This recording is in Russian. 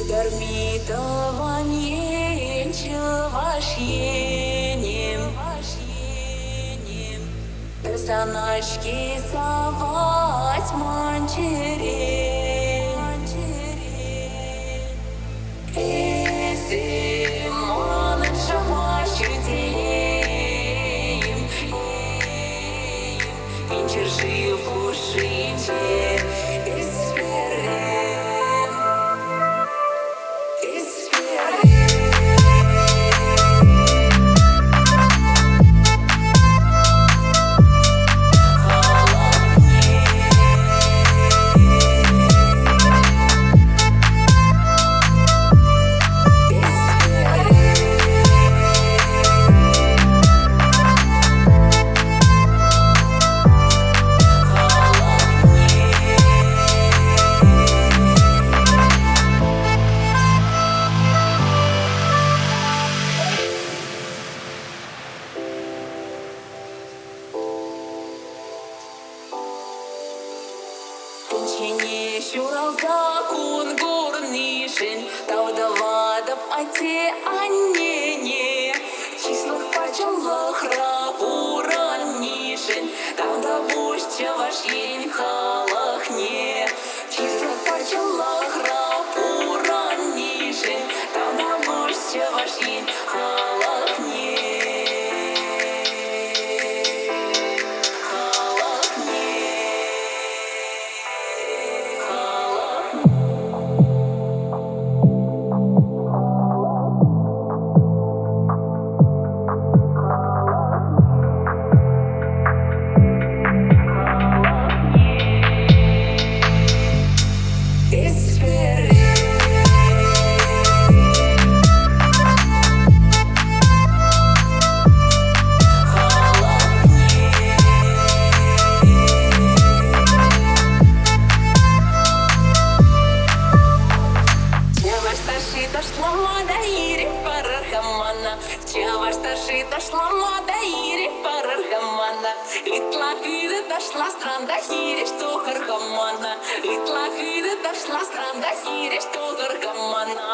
Дармидованием персонажки совать манчерин. Если манча мачудеем, инчержи в ушите исперем. Пенчене шуралда кунгурнишин, таудавадап ате аннене, числах пачалах рахураннишин, тауда бушча вашин халахне, числах пачалах рахураннишин, тауда бушча вашин халахне. Дошла мода ири парахамана, чава шташи дошла мода ири парахамана, литла хида дошла страна хири что хархамана, литла хида дошла страна хири что хархамана.